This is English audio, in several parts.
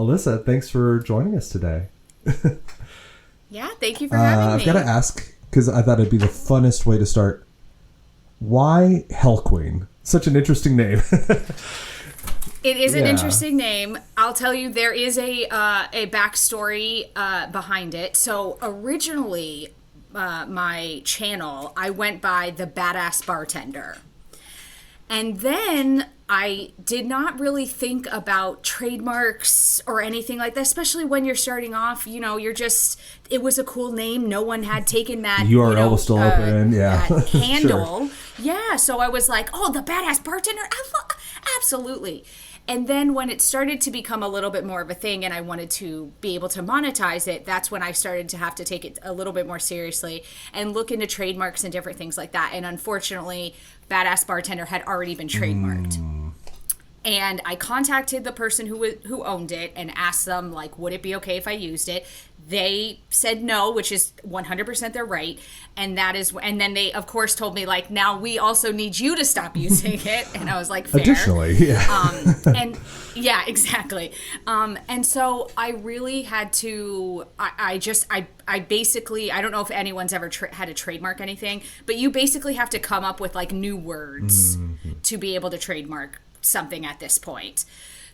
Elissa, thanks for joining us today. Yeah, thank you for having me. I've got to ask, because I thought it'd be the funnest way to start. Why HellQueen? Such an interesting name. It is an interesting name. I'll tell you, there is a backstory behind it. So originally, my channel, I went by the Badass Bartender. And then I did not really think about trademarks or anything like that, especially when you're starting off. You know, it was a cool name. No one had taken that URL was still open. Yeah. That handle. Sure. Yeah. So I was like, oh, the Badass Bartender. Absolutely. And then when it started to become a little bit more of a thing and I wanted to be able to monetize it, that's when I started to have to take it a little bit more seriously and look into trademarks and different things like that. And unfortunately, Badass Bartender had already been trademarked. And I contacted the person who owned it and asked them, like, would it be okay if I used it? They said no, which is 100% their right. And then they, of course, told me, like, now we also need you to stop using it. And I was like, fair. Additionally, yeah. And yeah, exactly. And so I really had to, I basically, I don't know if anyone's ever had to trademark anything, but you basically have to come up with like new words to be able to trademark something at this point.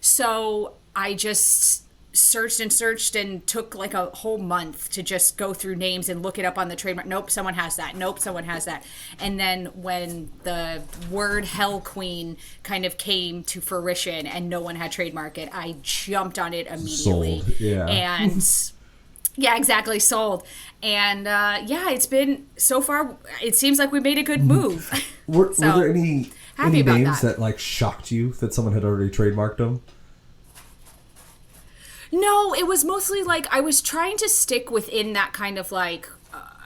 So I just searched and took like a whole month to just go through names and look it up on the trademark. Nope, someone has that. Nope, someone has that. And then when the word HellQueen kind of came to fruition and no one had trademarked it, I jumped on it immediately. Sold. Yeah. And yeah, exactly, sold. And it's been, so far, it seems like we made a good move. Were there any names that like shocked you that someone had already trademarked them? No, it was mostly like I was trying to stick within that kind of like,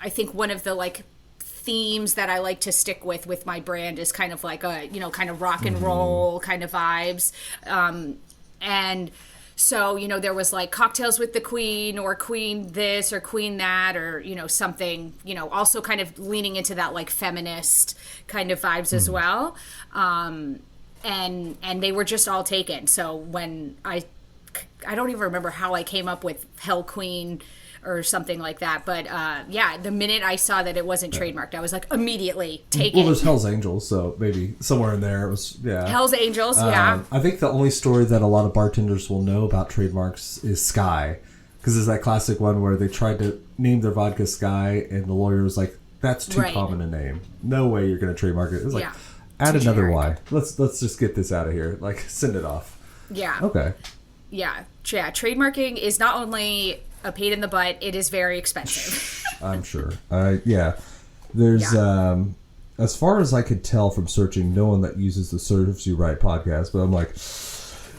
I think one of the like themes that I like to stick with my brand is kind of like a, kind of rock and roll kind of vibes. And so, there was like cocktails with the queen or queen this or queen that or, something, also kind of leaning into that like feminist kind of vibes as well. And they were just all taken. So when I don't even remember how I came up with HellQueen or something like that. But the minute I saw that it wasn't trademarked, I was like, immediately take it. Well, there's Hell's Angels, so maybe somewhere in there it was, yeah. Hell's Angels, yeah. I think the only story that a lot of bartenders will know about trademarks is Sky. Because there's that classic one where they tried to name their vodka Sky, and the lawyer was like, that's too common a name. No way you're going to trademark it. It was like, add another Y. Let's just get this out of here. Like, send it off. Yeah. Okay. Yeah. Trademarking is not only a pain in the butt, it is very expensive. I'm sure. There's, as far as I could tell from searching, no one that uses the Serves You Right podcast, but I'm like,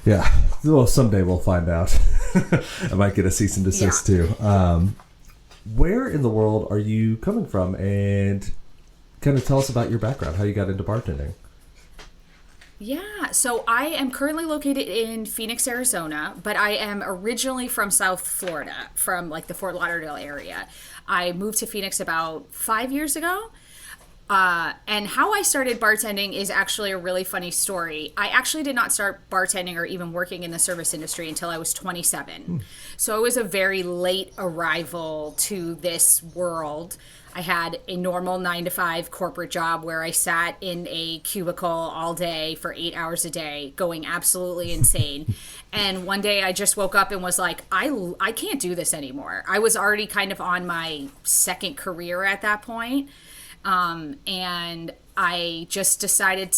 yeah, well, someday we'll find out. I might get a cease and desist too. Where in the world are you coming from? And kind of tell us about your background, how you got into bartending. Yeah, so I am currently located in Phoenix, Arizona, but I am originally from South Florida, from like the Fort Lauderdale area. I moved to Phoenix about 5 years ago. And how I started bartending is actually a really funny story. I actually did not start bartending or even working in the service industry until I was 27. So I was a very late arrival to this world. I had a normal 9-to-5 corporate job where I sat in a cubicle all day for 8 hours a day, going absolutely insane. And one day I just woke up and was like, I can't do this anymore. I was already kind of on my second career at that point. And I just decided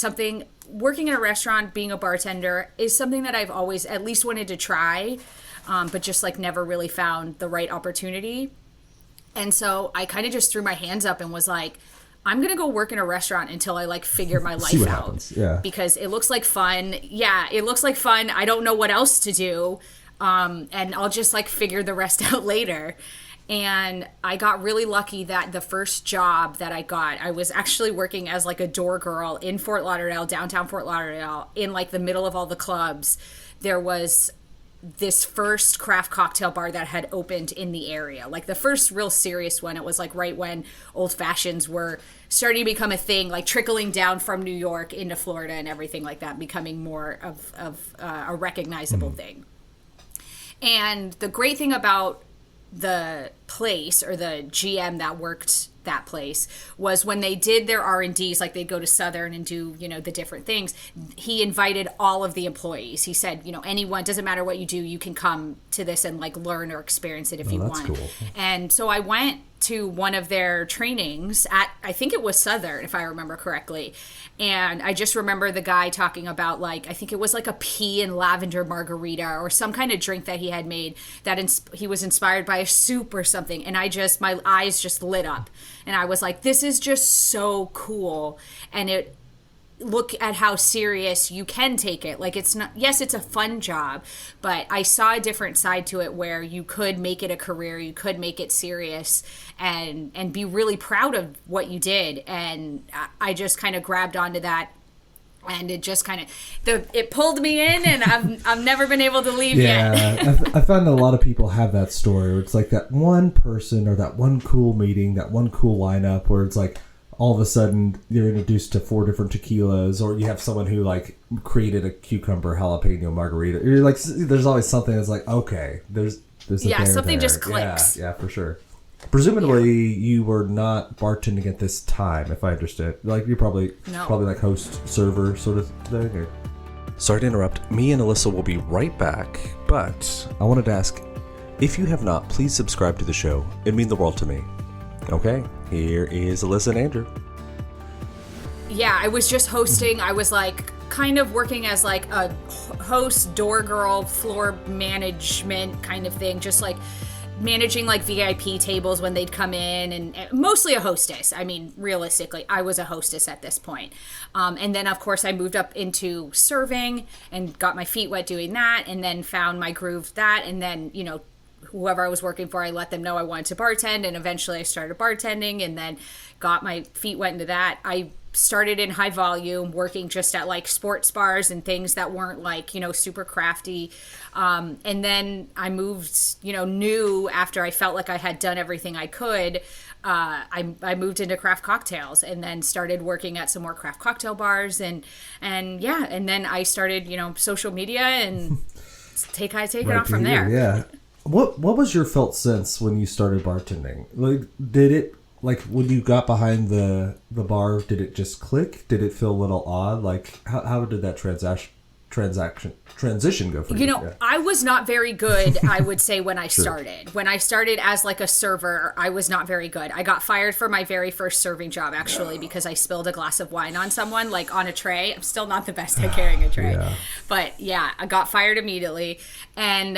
working in a restaurant, being a bartender is something that I've always at least wanted to try, but just like never really found the right opportunity. And so I kind of just threw my hands up and was like, I'm going to go work in a restaurant until I like figure my life out. Yeah. Because it looks like fun. Yeah, it looks like fun. I don't know what else to do. And I'll just like figure the rest out later. And I got really lucky that the first job that I got, I was actually working as like a door girl in Fort Lauderdale, downtown Fort Lauderdale, in like the middle of all the clubs. There was this first craft cocktail bar that had opened in the area, like the first real serious one. It was like right when old fashions were starting to become a thing, like trickling down from New York into Florida and everything like that, becoming more of a recognizable thing. And the great thing about the place, or the GM that worked that place, was when they did their R&Ds, like they'd go to Southern and do, the different things, he invited all of the employees. He said, anyone, doesn't matter what you do, you can come to this and like learn or experience it if you that's want. Cool. And so I went to one of their trainings at, I think it was Southern, if I remember correctly. And I just remember the guy talking about, like, I think it was like a pea and lavender margarita or some kind of drink that he had made that he was inspired by a soup or something. And my eyes just lit up. And I was like, this is just so cool. And look at how serious you can take it. Like, it's not, yes, it's a fun job, but I saw a different side to it where you could make it a career, you could make it serious and be really proud of what you did. And I just kind of grabbed onto that, and it just kind of, it pulled me in, and I've never been able to leave yet. Yeah, I found a lot of people have that story where it's like that one person or that one cool meeting, that one cool lineup where it's like, all of a sudden you're introduced to 4 different tequilas, or you have someone who like created a cucumber jalapeno margarita. You're like, there's always something that's like, okay, there's a something there. just clicks. Yeah, for sure. Presumably you were not bartending at this time, if I understood. Like, you're probably like host server sort of thing. Or... Sorry to interrupt. Me and Elissa will be right back, but I wanted to ask, if you have not, please subscribe to the show. It'd mean the world to me. Okay, here is Elissa and Andrew. Yeah, I was just hosting. I was like kind of working as like a host, door girl, floor management kind of thing. Just like managing like VIP tables when they'd come in, and mostly a hostess. I mean, realistically, I was a hostess at this point. And then, of course, I moved up into serving and got my feet wet doing that, and then found my groove that, and then, whoever I was working for, I let them know I wanted to bartend, and eventually I started bartending and then got my feet wet into that. I started in high volume, working just at like sports bars and things that weren't like, super crafty. And then I moved, new after I felt like I had done everything I could. I moved into craft cocktails, and then started working at some more craft cocktail bars, and then I started, social media, and take it off from there. Yeah. What was your felt sense when you started bartending? Like, did it, like, when you got behind the bar, did it just click? Did it feel a little odd? Like, how did that transition go for you? Yeah. I was not very good, I would say, when I started. When I started as like a server, I was not very good. I got fired for my very first serving job, actually, because I spilled a glass of wine on someone, like on a tray. I'm still not the best at carrying a tray. Yeah. But yeah, I got fired immediately. And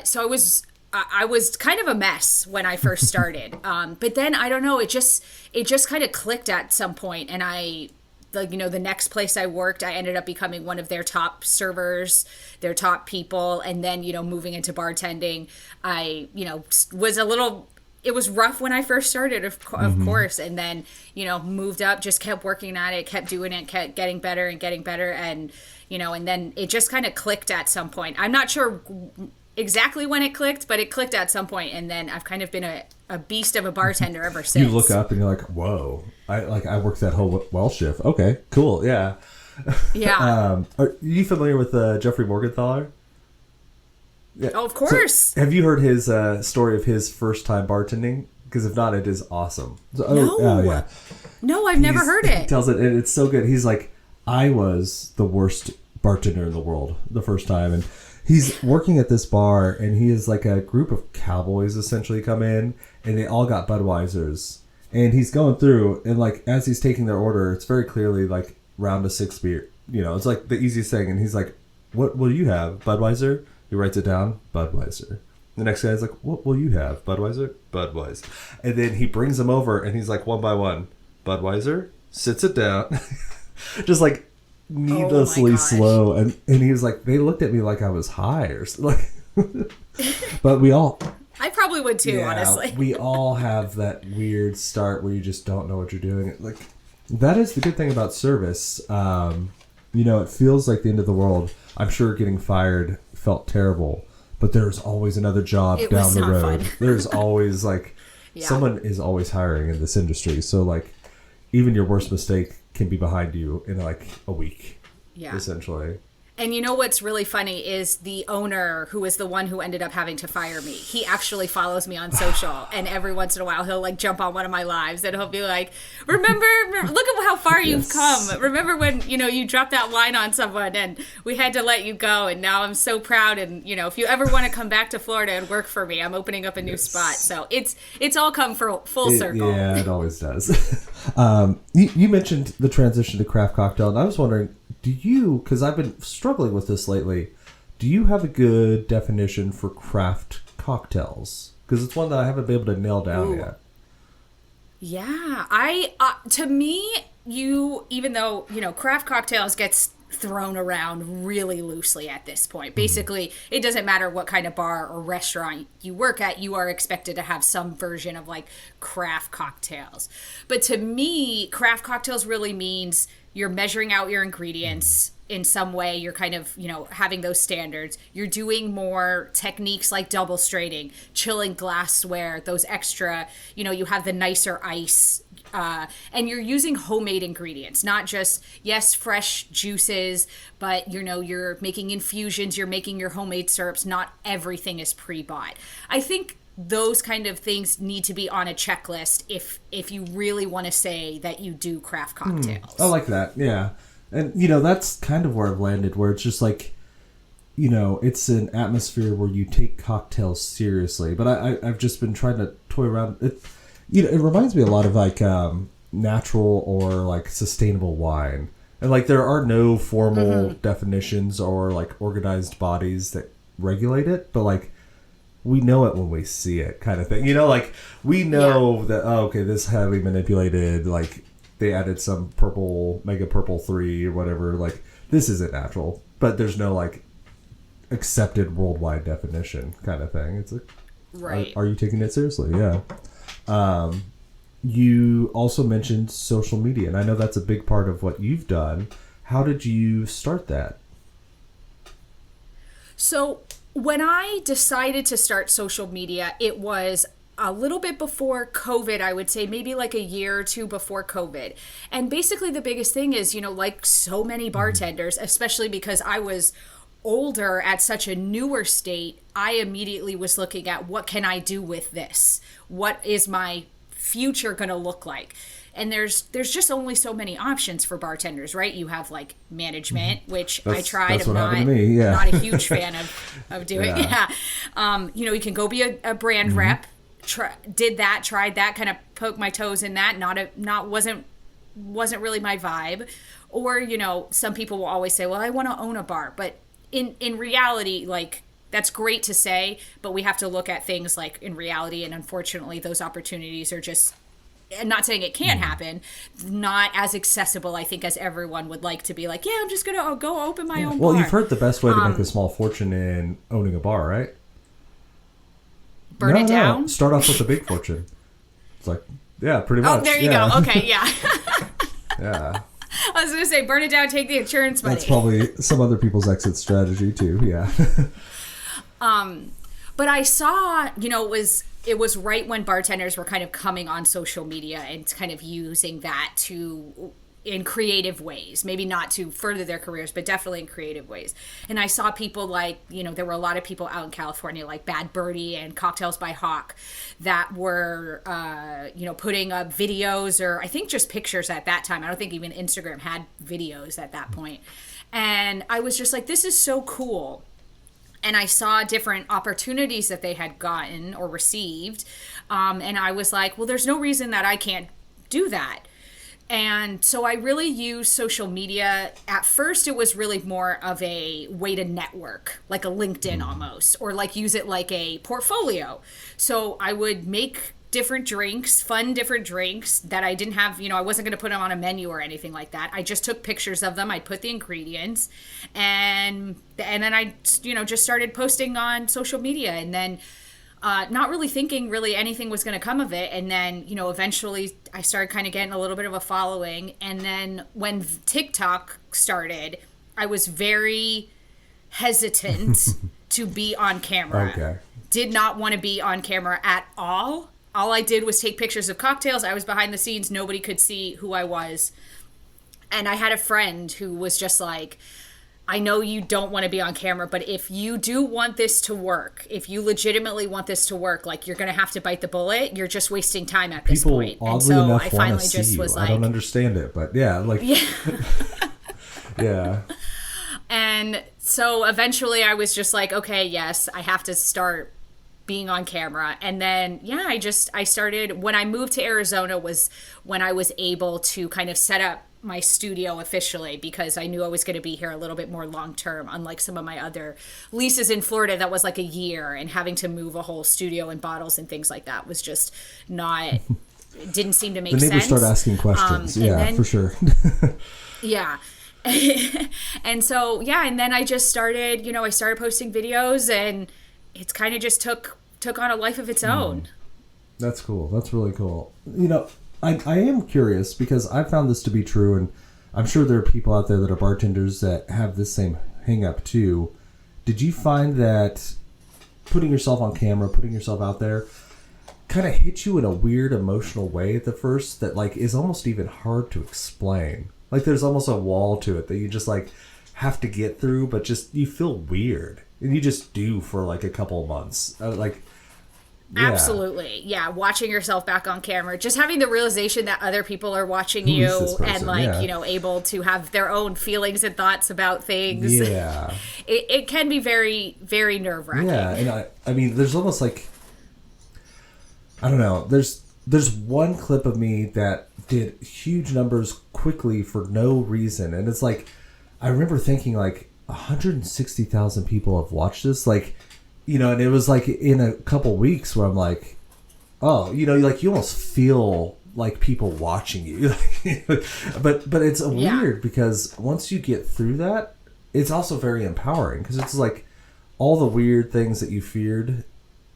so I was kind of a mess when I first started. But then, I don't know, it just kind of clicked at some point, and the next place I worked, I ended up becoming one of their top servers, their top people. And then, moving into bartending, I, it was rough when I first started, of course. And then, moved up, just kept working at it, kept doing it, kept getting better and getting better. And, and then it just kind of clicked at some point. I'm not sure exactly when it clicked, but it clicked at some point, and then I've kind of been a beast of a bartender ever since. You look up and you're like, whoa, I worked that whole well shift. Okay, cool, yeah. Yeah. Are you familiar with Jeffrey Morgenthaler? Yeah. Oh, of course. So, have you heard his story of his first time bartending? Because if not, it is awesome. So, No, I've never heard it. He tells it, and it's so good. He's like, I was the worst bartender in the world the first time, and he's working at this bar, and he has like a group of cowboys essentially come in, and they all got Budweisers. And he's going through, and like as he's taking their order, it's very clearly like round of 6 beer. It's like the easiest thing. And he's like, "What will you have? Budweiser?" He writes it down, Budweiser. The next guy's like, "What will you have? Budweiser?" Budweiser. And then he brings them over, and he's like, one by one, Budweiser, sits it down, just like needlessly slow, and he was like, they looked at me like I was high or like. But I probably would too, honestly. We all have that weird start where you just don't know what you're doing. Like, that is the good thing about service. It feels like the end of the world. I'm sure getting fired felt terrible, but there's always another job down the road. There's always someone is always hiring in this industry. So like, even your worst mistake can be behind you in like a week, essentially. And you know what's really funny is the owner, who is the one who ended up having to fire me. He actually follows me on social, and every once in a while he'll like jump on one of my lives and he'll be like, "Remember, look at how far you've come. Remember when you dropped that line on someone and we had to let you go, and now I'm so proud. And if you ever want to come back to Florida and work for me, I'm opening up a new spot." So it's all come full circle. Yeah, it always does. You mentioned the transition to craft cocktail, and I was wondering, because I've been struggling with this lately, do you have a good definition for craft cocktails? Because it's one that I haven't been able to nail down yet. Yeah, to me, even though craft cocktails gets thrown around really loosely at this point. Basically, it doesn't matter what kind of bar or restaurant you work at, you are expected to have some version of like craft cocktails. But to me, craft cocktails really means you're measuring out your ingredients in some way. You're kind of, having those standards. You're doing more techniques like double straining, chilling glassware, those extra, you have the nicer ice, and you're using homemade ingredients, not just, yes, fresh juices, but, you're making infusions, you're making your homemade syrups. Not everything is pre-bought. I think those kind of things need to be on a checklist if you really want to say that you do craft cocktails. I like that, yeah. And, that's kind of where I've landed, where it's just like, it's an atmosphere where you take cocktails seriously. But I've just been trying to toy around. It reminds me a lot of like natural or like sustainable wine. And like there are no formal definitions or like organized bodies that regulate it. But like, we know it when we see it, kind of thing. Like we know that, this heavily manipulated, like they added some mega purple 3 or whatever. Like this isn't natural, but there's no like accepted worldwide definition kind of thing. It's like, right. Are you taking it seriously? Yeah. You also mentioned social media, and I know that's a big part of what you've done. How did you start that? So when I decided to start social media, it was a little bit before COVID, I would say, maybe like a year or two before COVID. And basically the biggest thing is, like so many bartenders, especially because I was older at such a newer state, I immediately was looking at what can I do with this? What is my future going to look like? And there's just only so many options for bartenders, right? You have like management, which I tried. I'm not a huge fan of doing. Yeah. You can go be a brand rep. Tried that, kind of poked my toes in that. Wasn't really my vibe. Or, some people will always say, well, I want to own a bar. But in reality, like, that's great to say, but we have to look at things like in reality. And unfortunately, those opportunities are just, I'm not saying it can't happen, not as accessible, I think, as everyone would like to be like, yeah, I'm just going to go open my own bar. Well, you've heard the best way to make a small fortune in owning a bar, right? Burn it down? Start off with a big fortune. It's like, yeah, pretty much. Oh, there you go. Okay, yeah. Yeah. I was going to say, burn it down, take the insurance money. That's probably some other people's exit strategy, too. Yeah. But I saw, it was right when bartenders were kind of coming on social media and kind of using that in creative ways, maybe not to further their careers, but definitely in creative ways. And I saw people like, there were a lot of people out in California like Bad Birdie and Cocktails by Hawk that were, putting up videos, or I think just pictures at that time. I don't think even Instagram had videos at that point. And I was just like, this is so cool. And I saw different opportunities that they had gotten or received. And I was like, well, there's no reason that I can't do that. And so I really used social media. At first, it was really more of a way to network, like a LinkedIn almost, or like use it like a portfolio. So I would make different drinks that I didn't have, I wasn't going to put them on a menu or anything like that. I just took pictures of them. I'd put the ingredients and then I, just started posting on social media, and then not really thinking really anything was going to come of it. And then, eventually I started kind of getting a little bit of a following. And then when TikTok started, I was very hesitant to be on camera. Okay. Did not want to be on camera at all. All I did was take pictures of cocktails. I was behind the scenes. Nobody could see who I was. And I had a friend who was just like, I know you don't want to be on camera, but if you do want this to work, if you legitimately want this to work, like, you're going to have to bite the bullet. You're just wasting time at this point. People, And oddly so enough, I want to finally see just you. was I like, don't understand it, but yeah, like, yeah. yeah. And so eventually I was just like, okay, yes, I have to start being on camera. And then, yeah, I started, when I moved to Arizona was when I was able to kind of set up my studio officially, because I knew I was going to be here a little bit more long term, unlike some of my other leases in Florida that was like a year, and having to move a whole studio and bottles and things like that was just not, didn't seem to make sense. The neighbors start asking questions. Then, for sure. Yeah. And so, yeah, and then I just started, I started posting videos, and it's kind of just took on a life of its own. That's cool. That's really cool. I am curious, because I found this to be true, and I'm sure there are people out there that are bartenders that have this same hang up too. Did you find that putting yourself on camera, putting yourself out there, kind of hit you in a weird emotional way at the first that, like, is almost even hard to explain? Like, there's almost a wall to it that you just, like, have to get through, but just, you feel weird. And you just do for, like, a couple of months. Yeah. Absolutely. Yeah. Watching yourself back on camera, just having the realization that other people are watching you and, like, able to have their own feelings and thoughts about things. Yeah. It can be very, very nerve-wracking. Yeah. And I mean, there's almost like, I don't know, there's one clip of me that did huge numbers quickly for no reason. And it's like, I remember thinking, like, 160,000 people have watched this. Like, and it was like in a couple weeks where I'm like, oh, like, you almost feel like people watching you. but it's weird, because once you get through that, it's also very empowering, because it's like all the weird things that you feared,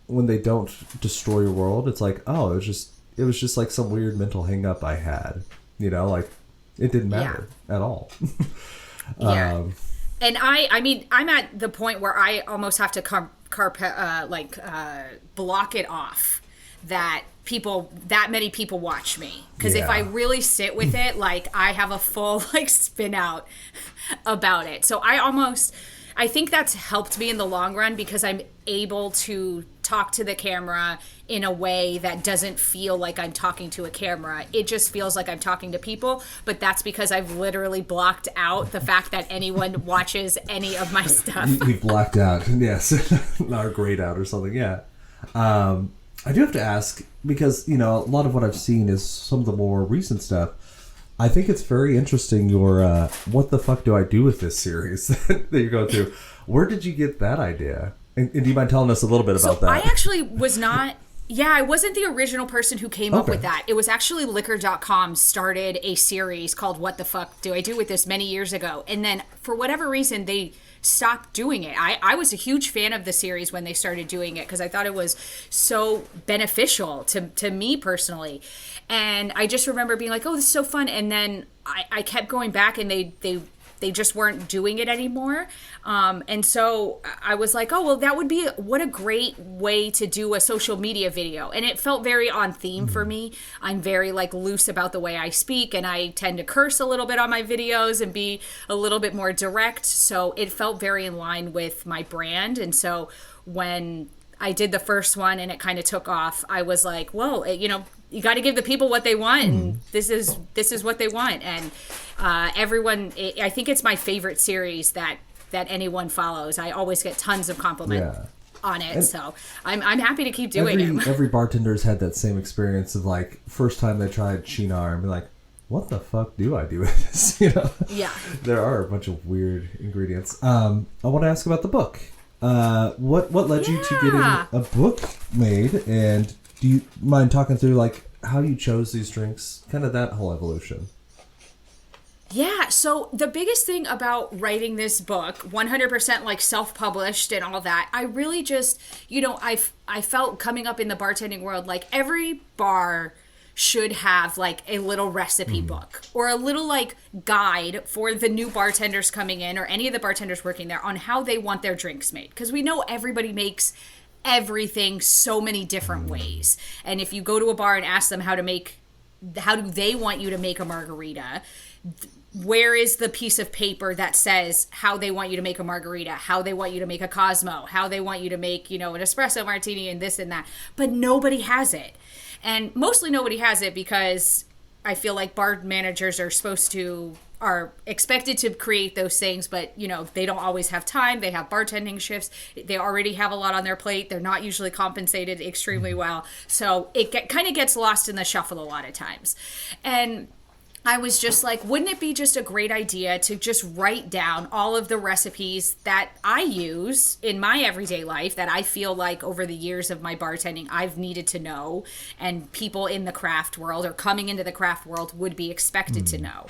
when they don't destroy your world, it's like, oh, it was just like some weird mental hang up I had, like, it didn't matter at all. Yeah. And I mean, I'm at the point where I almost have to block it off that many people watch me. Because if I really sit with it, like, I have a full, like, spin out about it. So I think that's helped me in the long run, because I'm able to talk to the camera in a way that doesn't feel like I'm talking to a camera. It just feels like I'm talking to people, but that's because I've literally blocked out the fact that anyone watches any of my stuff. You've blacked out, yes. Or grayed out or something, yeah. I do have to ask, because, a lot of what I've seen is some of the more recent stuff. I think it's very interesting, your What the Fuck Do I Do With This series that you're going through. Where did you get that idea? And do you mind telling us a little bit about that? I actually was not... Yeah, I wasn't the original person who came up with that. It was actually Liquor.com started a series called What the Fuck Do I Do With This many years ago. And then, for whatever reason, they stopped doing it. I was a huge fan of the series when they started doing it, because I thought it was so beneficial to me personally. And I just remember being like, oh, this is so fun. And then I kept going back, and they just weren't doing it anymore. And so I was like, oh, well, that would be, what a great way to do a social media video. And it felt very on theme for me. I'm very, like, loose about the way I speak, and I tend to curse a little bit on my videos and be a little bit more direct. So it felt very in line with my brand. And so when I did the first one and it kind of took off, I was like, whoa, you got to give the people what they want, and this is what they want. And everyone, I think it's my favorite series that anyone follows. I always get tons of compliments on it, and so I'm happy to keep doing it. Every bartender's had that same experience of, like, first time they tried Chinar and be like, what the fuck do I do with this? Yeah, there are a bunch of weird ingredients. I want to ask about the book. What led you to getting a book made, and do you mind talking through, like, how you chose these drinks, kind of that whole evolution? Yeah, so the biggest thing about writing this book, 100% like self-published and all that, I really just, I felt coming up in the bartending world, like, every bar should have, like, a little recipe book or a little, like, guide for the new bartenders coming in, or any of the bartenders working there, on how they want their drinks made. Because we know everybody makes everything so many different ways. And if you go to a bar and ask them how do they want you to make a margarita, where is the piece of paper that says how they want you to make a margarita, how they want you to make a Cosmo, how they want you to make, an espresso martini and this and that. But nobody has it. And mostly nobody has it because I feel like bar managers are expected to create those things, but they don't always have time. They have bartending shifts. They already have a lot on their plate. They're not usually compensated extremely well. So it kind of gets lost in the shuffle a lot of times. And I was just like, wouldn't it be just a great idea to just write down all of the recipes that I use in my everyday life that I feel like over the years of my bartending I've needed to know, and people in the craft world or coming into the craft world would be expected to know.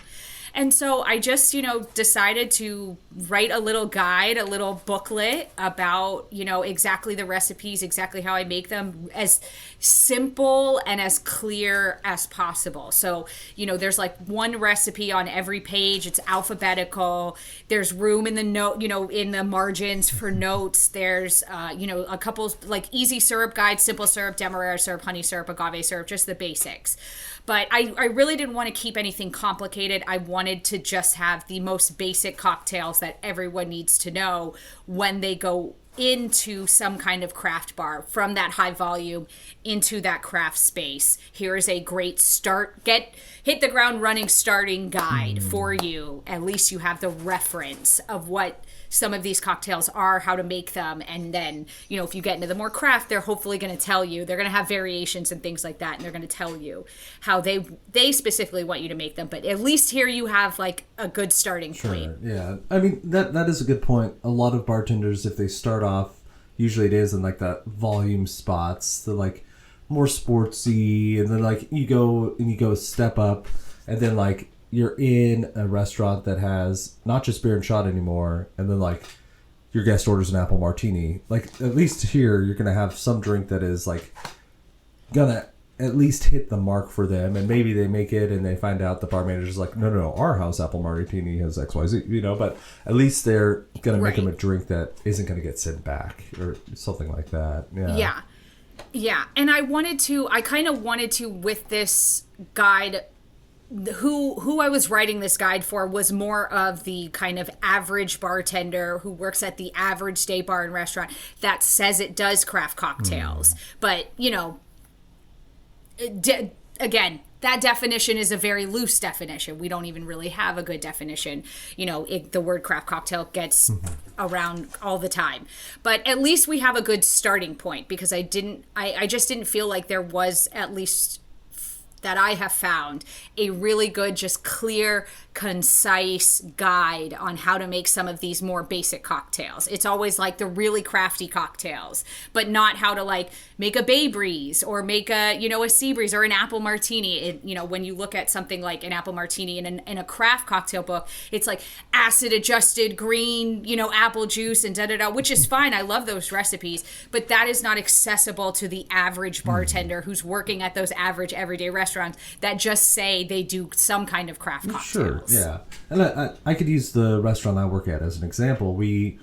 And so I just, decided to write a little guide, a little booklet about, exactly the recipes, exactly how I make them, as simple and as clear as possible. So, there's like one recipe on every page. It's alphabetical. There's room in the note, in the margins for notes. There's, a couple like easy syrup guides, simple syrup, demerara syrup, honey syrup, agave syrup, just the basics. But I really didn't want to keep anything complicated. I wanted to just have the most basic cocktails that everyone needs to know when they go into some kind of craft bar, from that high volume into that craft space. Here is a great hit the ground running starting guide for you. At least you have the reference of what some of these cocktails are, how to make them, and then if you get into the more craft, they're hopefully going to tell you, they're going to have variations and things like that, and they're going to tell you how they specifically want you to make them. But at least here you have like a good starting point. Yeah, I mean that is a good point. A lot of bartenders, if they start off, usually it is in like that volume spots, the like more sportsy, and then like you go step up, and then like you're in a restaurant that has not just beer and shot anymore, and then like your guest orders an apple martini. Like at least here you're gonna have some drink that is like gonna at least hit the mark for them, and maybe they make it and they find out the bar manager's like, no, our house apple martini has XYZ, but at least they're gonna make them a drink that isn't gonna get sent back or something like that. Yeah. And I kind of wanted to, with this guide, who I was writing this guide for was more of the kind of average bartender who works at the average day bar and restaurant that says it does craft cocktails. But, again, that definition is a very loose definition. We don't even really have a good definition. The word craft cocktail gets around all the time. But at least we have a good starting point, because I just didn't feel like there was, at least that I have found, a really good, just clear, concise guide on how to make some of these more basic cocktails. It's always like the really crafty cocktails, but not how to like make a Bay Breeze or make a Sea Breeze or an apple martini. When you look at something like an apple martini in a craft cocktail book, it's like acid adjusted green, apple juice and da-da-da, which is fine. I love those recipes, but that is not accessible to the average bartender who's working at those average everyday restaurants that just say they do some kind of craft cocktails. Sure, yeah. And I could use the restaurant I work at as an example. We,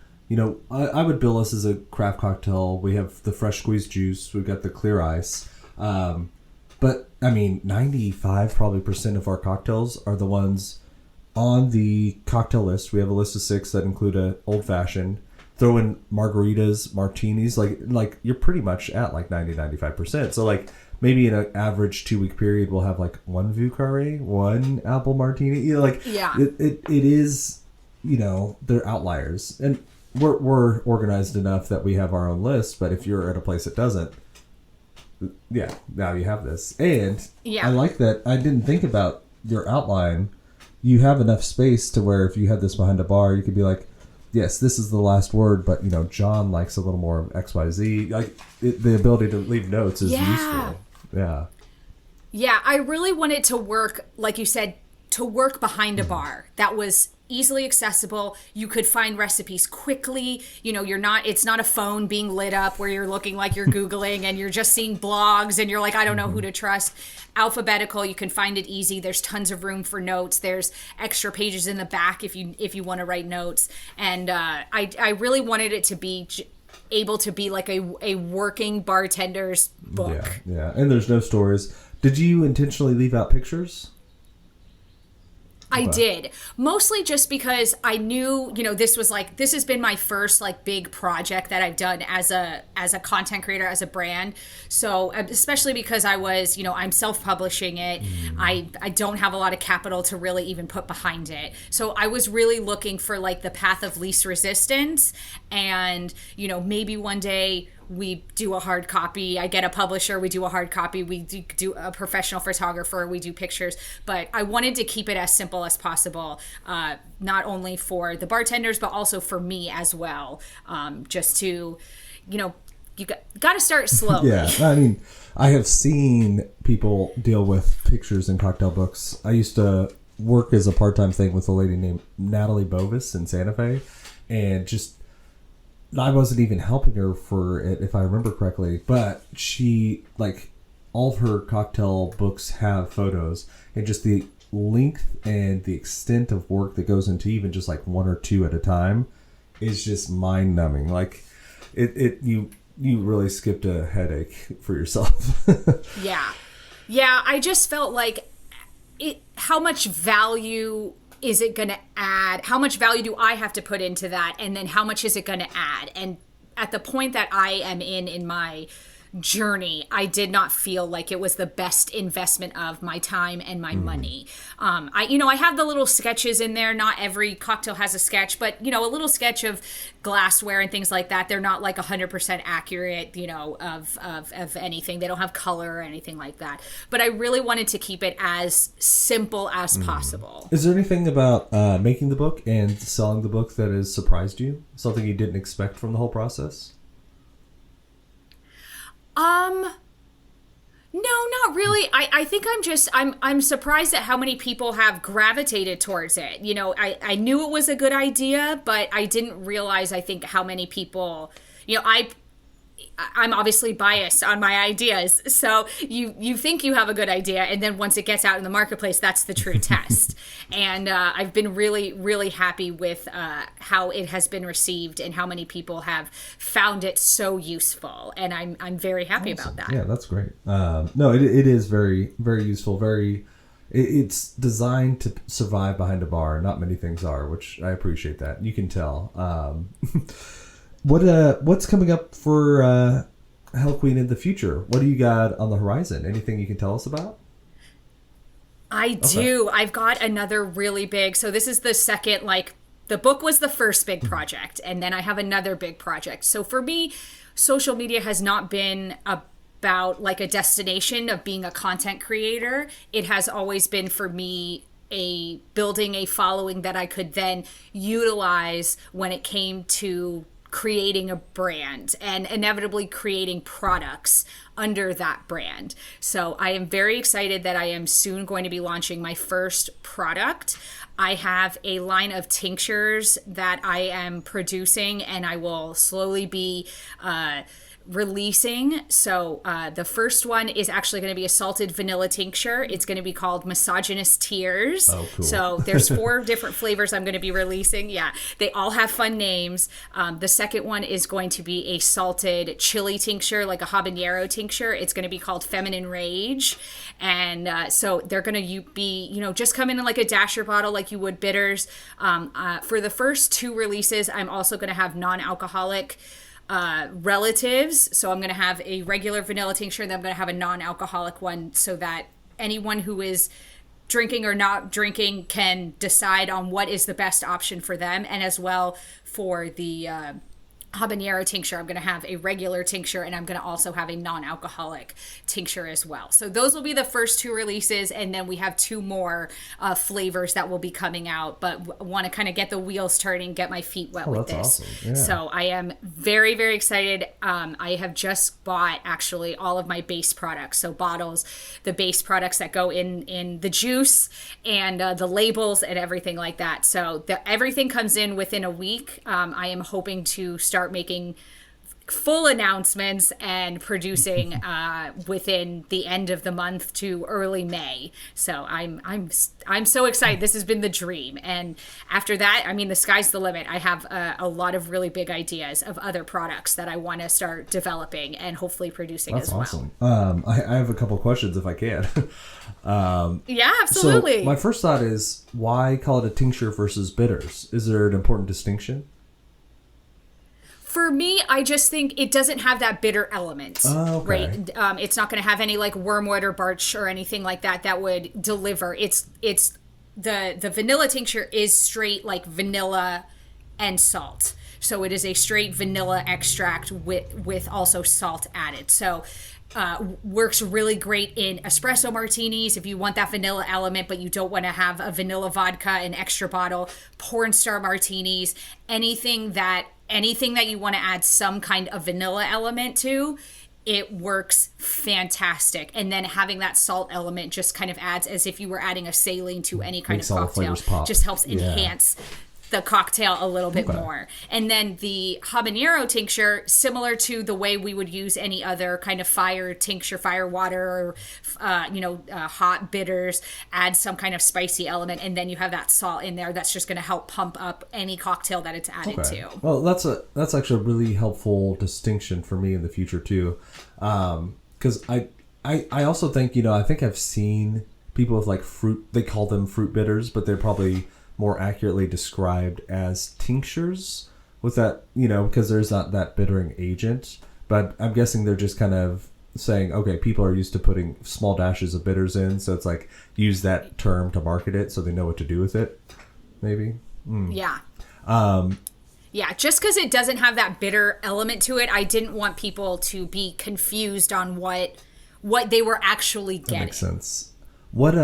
I would bill us as a craft cocktail. We have the fresh squeezed juice. We've got the clear ice. But, 95% probably of our cocktails are the ones on the cocktail list. We have a list of 6 that include a old fashioned. Throw in margaritas, martinis. Like you're pretty much at like 95%. So like, maybe in an average 2-week period, we'll have like one Vieux Carré, one apple martini. It is, they're outliers, and we're organized enough that we have our own list. But if you're at a place that doesn't, now you have this, and I like that. I didn't think about your outline. You have enough space to where if you had this behind a bar, you could be like, yes, this is the last word, but John likes a little more of XYZ. Like the ability to leave notes is useful. Yeah. Yeah, I really wanted to work, like you said, to work behind a bar that was easily accessible. You could find recipes quickly. It's not a phone being lit up where you're looking like you're Googling and you're just seeing blogs and you're like, I don't know who to trust. Alphabetical, you can find it easy. There's tons of room for notes. There's extra pages in the back if you want to write notes. And I really wanted it to be able to be like a working bartender's book. Yeah. And there's no stories. Did you intentionally leave out pictures? I did. Mostly just because I knew, this has been my first like big project that I've done as a content creator, as a brand. So especially because I was, I'm self-publishing it. I don't have a lot of capital to really even put behind it. So I was really looking for like the path of least resistance, and, maybe one day we do a hard copy. I get a publisher, we do a hard copy, we do a professional photographer, we do pictures. But I wanted to keep it as simple as possible, not only for the bartenders, but also for me as well. Just to, you got to start slowly. Yeah, I mean, I have seen people deal with pictures in cocktail books. I used to work as a part-time thing with a lady named Natalie Bovis in Santa Fe, and just I wasn't even helping her for it, if I remember correctly, but she, like, all of her cocktail books have photos, and just the length and the extent of work that goes into even just like one or two at a time is just mind-numbing. Like, you really skipped a headache for yourself. Yeah, I just felt like how much value is it going to add? How much value do I have to put into that? And then how much is it going to add? And at the point that I am in my journey, I did not feel like it was the best investment of my time and my money. I have the little sketches in there. Not every cocktail has a sketch, but a little sketch of glassware and things like that. They're not like 100% accurate, of anything. They don't have color or anything like that. But I really wanted to keep it as simple as possible. Is there anything about making the book and selling the book that has surprised you? Something you didn't expect from the whole process? No, not really. I think I'm surprised at how many people have gravitated towards it. I knew it was a good idea, but I didn't realize, I think, how many people, I'm obviously biased on my ideas. So you think you have a good idea, and then once it gets out in the marketplace, that's the true test. And I've been really, really happy with how it has been received and how many people have found it so useful. And I'm very happy about that. Yeah, that's great. No, it is very, very useful. It's designed to survive behind a bar. Not many things are, which I appreciate that. You can tell. What's coming up for HellQueen in the future? What do you got on the horizon? Anything you can tell us about? I do. I've got another really big. So this is the second, the book was the first big project, and then I have another big project. So for me, social media has not been about like a destination of being a content creator. It has always been for me building a following that I could then utilize when it came to creating a brand and inevitably creating products under that brand. So I am very excited that I am soon going to be launching my first product. I have a line of tinctures that I am producing, and I will slowly be releasing. So the first one is actually going to be a salted vanilla tincture. It's going to be called Misogynist Tears. Oh, cool. So there's 4 different flavors I'm going to be releasing. Yeah, they all have fun names. The second one is going to be a salted chili tincture, like a habanero tincture. It's going to be called Feminine Rage. And so they're going to be, just come in like a dasher bottle like you would bitters. For the first 2 releases, I'm also going to have non-alcoholic relatives. So I'm going to have a regular vanilla tincture, and then I'm going to have a non-alcoholic one, so that anyone who is drinking or not drinking can decide on what is the best option for them. And as well, for the habanero tincture, I'm going to have a regular tincture, and I'm going to also have a non-alcoholic tincture as well. So those will be the first 2 releases, and then we have 2 more flavors that will be coming out, but want to kind of get the wheels turning, get my feet wet with this. Awesome. Yeah. So I am very, very excited. I have just bought actually all of my base products, so bottles, the base products that go in the juice, and the labels and everything like that. So everything comes in within a week. I am hoping to start making full announcements and producing within the end of the month to early May. So I'm so excited. This has been the dream. And after that, I mean, the sky's the limit. I have a lot of really big ideas of other products that I want to start developing and hopefully producing as well. That's awesome. I have a couple questions if I can. Yeah, absolutely. So my first thought is, why call it a tincture versus bitters? Is there an important distinction? For me, I just think it doesn't have that bitter element, right? It's not going to have any like wormwood or birch or anything like that would deliver. It's the vanilla tincture is straight like vanilla and salt. So it is a straight vanilla extract with also salt added. So works really great in espresso martinis if you want that vanilla element, but you don't want to have a vanilla vodka, an extra bottle, porn star martinis, anything that you want to add some kind of vanilla element to, it works fantastic. And then having that salt element just kind of adds as if you were adding a saline to any kind of cocktail. Just helps enhance the cocktail a little bit more. And then the habanero tincture, similar to the way we would use any other kind of fire tincture, fire water, or hot bitters, add some kind of spicy element, and then you have that salt in there that's just going to help pump up any cocktail that it's added to. Well, that's actually a really helpful distinction for me in the future too, because I also think, I think I've seen people with like fruit, they call them fruit bitters, but they're probably more accurately described as tinctures with that, because there's not that bittering agent. But I'm guessing they're just kind of saying, okay, people are used to putting small dashes of bitters in, so it's like use that term to market it so they know what to do with it, maybe. Yeah. Yeah, just because it doesn't have that bitter element to it, I didn't want people to be confused on what they were actually getting. That makes sense. What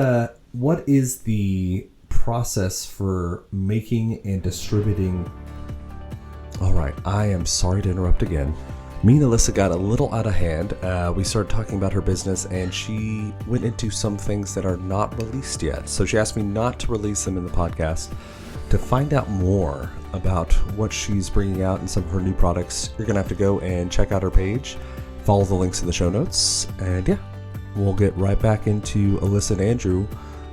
is the process for making and distributing? All right, I am sorry to interrupt again. Me and Elissa got a little out of hand. We started talking about her business and she went into some things that are not released yet. So she asked me not to release them in the podcast. To find out more about what she's bringing out and some of her new products, you're going to have to go and check out her page, follow the links in the show notes, and yeah, we'll get right back into Elissa and Andrew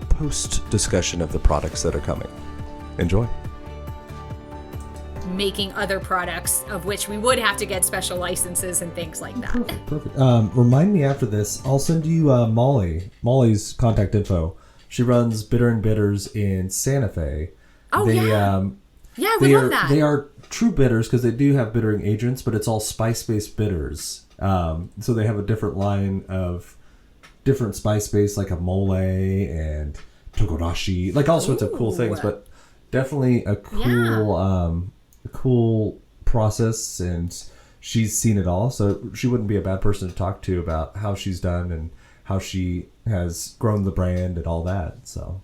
post discussion of the products that are coming. Enjoy. Making other products of which we would have to get special licenses and things like that. Perfect. Remind me after this. I'll send you Molly's contact info. She runs Bitter and Bitters in Santa Fe. Oh, we love that. They are true bitters because they do have bittering agents, but it's all spice-based bitters. So they have a different line of different spice-based, like a mole and togorashi, like all sorts of cool things, but definitely a cool process, and she's seen it all, so she wouldn't be a bad person to talk to about how she's done and how she has grown the brand and all that. So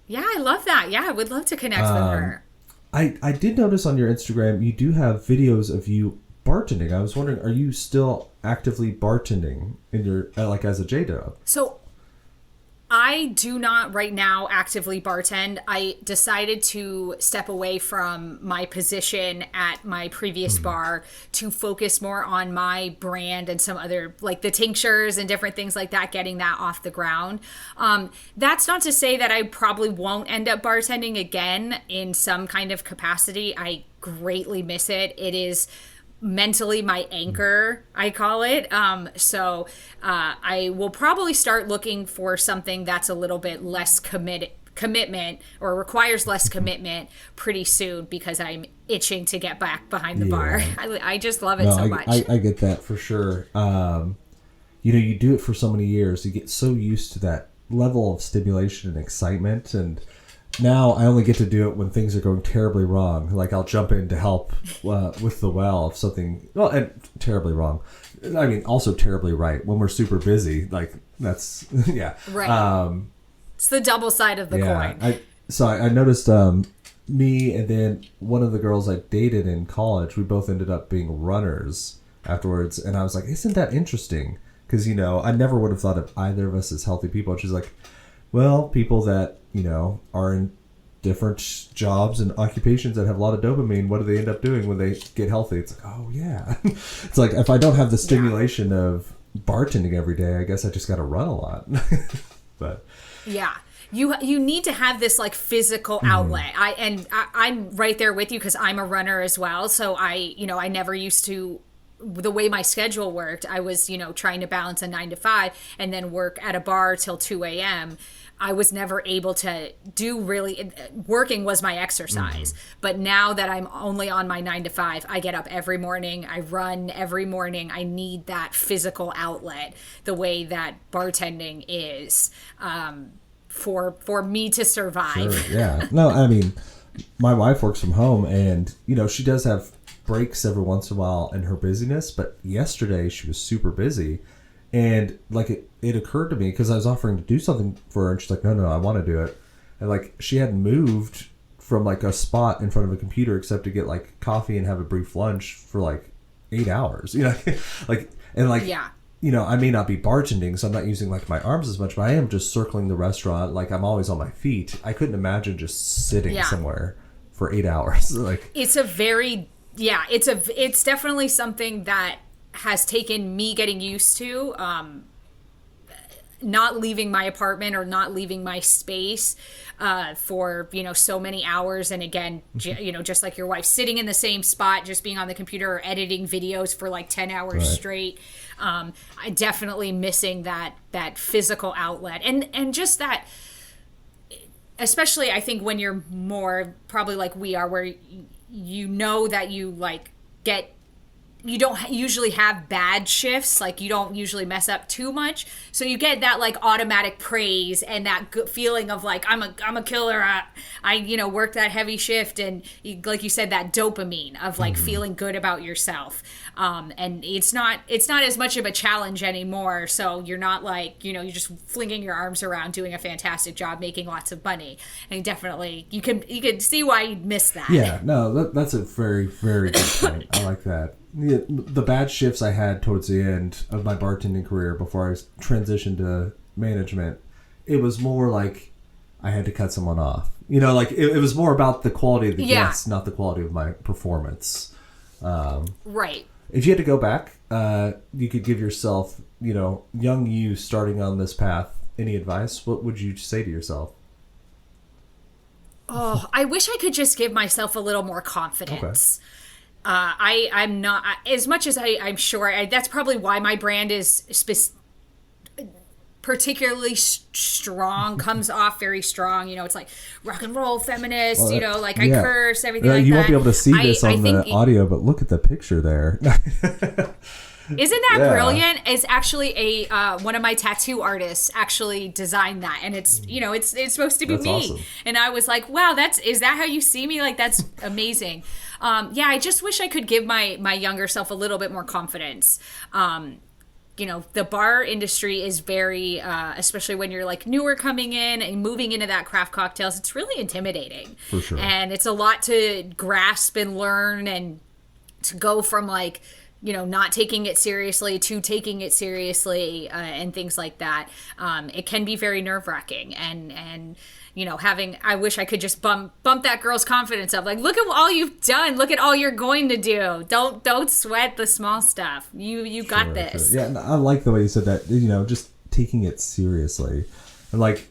yeah, I love that. Yeah, I would love to connect with her. I did notice on your Instagram you do have videos of you bartending. I was wondering, are you still actively bartending in your like as a J-Dub? So I do not right now actively bartend. I decided to step away from my position at my previous bar to focus more on my brand and some other, like the tinctures and different things like that, getting that off the ground. That's not to say that I probably won't end up bartending again in some kind of capacity. I greatly miss it. It is mentally my anchor, I call it. So I will probably start looking for something that's a little bit less commitment or requires less commitment pretty soon, because I'm itching to get back behind the bar. I just love it so much. I get that for sure. You do it for so many years, you get so used to that level of stimulation and excitement, and now I only get to do it when things are going terribly wrong. Like I'll jump in to help with the well if something, well, and terribly wrong. I mean, also terribly right when we're super busy. Like that's right. It's the double side of the coin. I noticed me and then one of the girls I dated in college, we both ended up being runners afterwards, and I was like, isn't that interesting? Because I never would have thought of either of us as healthy people. And she's like, well, people that, are different jobs and occupations that have a lot of dopamine, what do they end up doing when they get healthy? It's like, oh yeah. It's like, if I don't have the stimulation of bartending every day, I guess I just got to run a lot. But yeah, you need to have this like physical outlet. I'm right there with you because I'm a runner as well. So I never used to, the way my schedule worked, I was, trying to balance a 9 to 5 and then work at a bar till 2 a.m. I was never able to do really, working was my exercise. But now that I'm only on my 9 to 5, I get up every morning, I run every morning. I need that physical outlet the way that bartending is, for me to survive. Sure, yeah. No, I mean, my wife works from home and, she does have breaks every once in a while in her busyness, but yesterday she was super busy. And like it occurred to me because I was offering to do something for her and she's like, no, I want to do it. And like she hadn't moved from like a spot in front of a computer except to get like coffee and have a brief lunch for like 8 hours, like, and like, yeah. I may not be bartending, so I'm not using like my arms as much, but I am just circling the restaurant. Like I'm always on my feet. I couldn't imagine just sitting somewhere for 8 hours. Like it's it's definitely something that has taken me getting used to, not leaving my apartment or not leaving my space for so many hours. And again, just like your wife, sitting in the same spot, just being on the computer or editing videos for like 10 hours straight. I definitely missing that physical outlet and just that, especially I think when you're more probably like we are, where that you like you don't usually have bad shifts, like you don't usually mess up too much, so you get that like automatic praise and that good feeling of like I'm a killer. I worked that heavy shift, and like you said, that dopamine of like feeling good about yourself. And it's not as much of a challenge anymore. So you're not like you're just flinging your arms around, doing a fantastic job, making lots of money. And definitely you can see why you'd miss that. Yeah, no, that's a very, very good point. I like that. Yeah, the bad shifts I had towards the end of my bartending career before I transitioned to management, it was more like I had to cut someone off. Like it was more about the quality of the guests, not the quality of my performance. Right. If you had to go back, you could give yourself, young you starting on this path, any advice? What would you say to yourself? Oh, I wish I could just give myself a little more confidence. Okay. I'm not, as much as I'm sure, that's probably why my brand is particularly strong, comes off very strong. It's like rock and roll feminist, I curse, everything like that. You won't be able to see this on the audio, but look at the picture there. Isn't that brilliant? It's actually one of my tattoo artists actually designed that, and it's it's supposed to be me. Awesome. And I was like, wow, is that how you see me? Like, that's amazing. I just wish I could give my younger self a little bit more confidence. The bar industry is very, especially when you're like newer coming in and moving into that craft cocktails, it's really intimidating. For sure. And it's a lot to grasp and learn, and to go from like, not taking it seriously to taking it seriously, and things like that. It can be very nerve-wracking, and I wish I could just bump that girl's confidence up. Like, look at all you've done. Look at all you're going to do. Don't sweat the small stuff. You got this. Sure. Yeah, I like the way you said that, just taking it seriously. And like,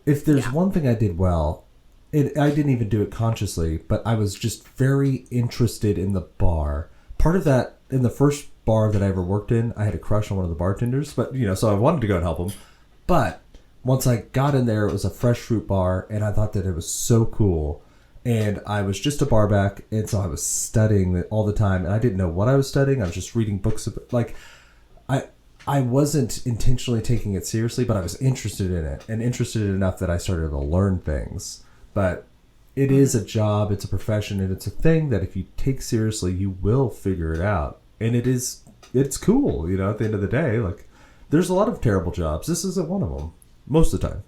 if there's one thing I did well, I didn't even do it consciously, but I was just very interested in the bar. Part of that, in the first bar that I ever worked in, I had a crush on one of the bartenders, but so I wanted to go and help him. But once I got in there, it was a fresh fruit bar, and I thought that it was so cool. And I was just a bar back, and so I was studying it all the time, and I didn't know what I was studying. I was just reading books. Like, I wasn't intentionally taking it seriously, but I was interested in it, and interested enough that I started to learn things. But it is a job, it's a profession, and it's a thing that if you take seriously, you will figure it out. And it's cool, at the end of the day. Like, there's a lot of terrible jobs. This isn't one of them. Most of the time.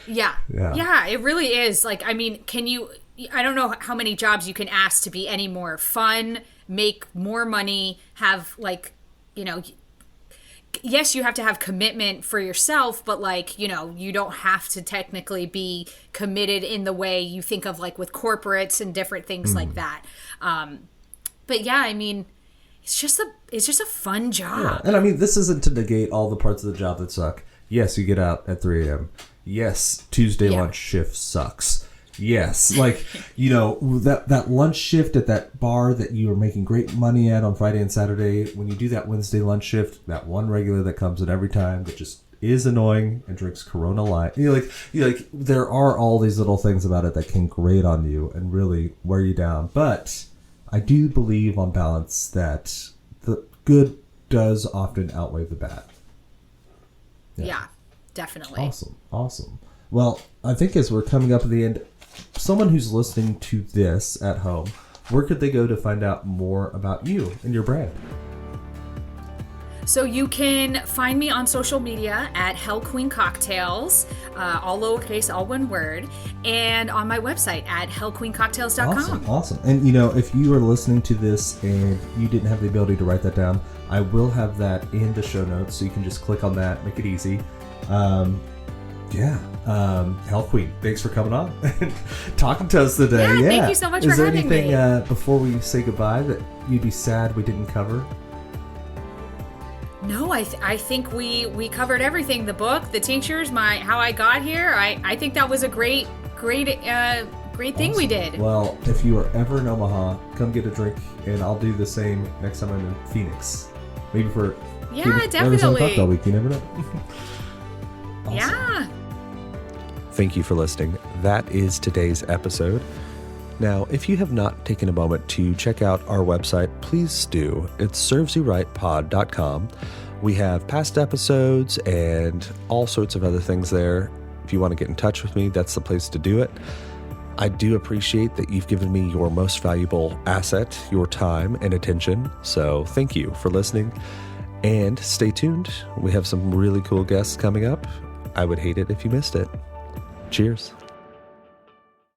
Yeah, it really is. Like, I mean, I don't know how many jobs you can ask to be any more fun, make more money, have like, yes, you have to have commitment for yourself, but like, you know, you don't have to technically be committed in the way you think of like with corporates and different things like that. But yeah, I mean, it's just a fun job. Yeah. And I mean, this isn't to negate all the parts of the job that suck. Yes, you get out at 3 a.m. Yes, Tuesday lunch shift sucks. Yes, like, you know, that lunch shift at that bar that you were making great money at on Friday and Saturday, when you do that Wednesday lunch shift, that one regular that comes in every time that just is annoying and drinks Corona Light. You're like, there are all these little things about it that can grate on you and really wear you down. But I do believe on balance that the good does often outweigh the bad. Yeah, definitely. Awesome. Well, I think as we're coming up at the end, someone who's listening to this at home, where could they go to find out more about you and your brand? So you can find me on social media at HellQueen Cocktails, all lowercase, all one word, and on my website at hellqueencocktails.com. Awesome. And, you know, if you are listening to this and you didn't have the ability to write that down, I will have that in the show notes, so you can just click on that, make it easy. HellQueen, thanks for coming on and talking to us today. Yeah, thank you so much for having me. Is there anything before we say goodbye that you'd be sad we didn't cover? No, I think we covered everything. The book, the tinctures, how I got here. I think that was a great thing we did. Well, if you are ever in Omaha, come get a drink, and I'll do the same next time I'm in Phoenix. Maybe for definitely Arizona Cocktail Week. You never know. Awesome. Yeah. Thank you for listening. That is today's episode. Now, if you have not taken a moment to check out our website, please do. It's servesyouRightPod.com. We have past episodes and all sorts of other things there. If you want to get in touch with me, that's the place to do it. I do appreciate that you've given me your most valuable asset, your time and attention. So thank you for listening. And stay tuned. We have some really cool guests coming up. I would hate it if you missed it. Cheers.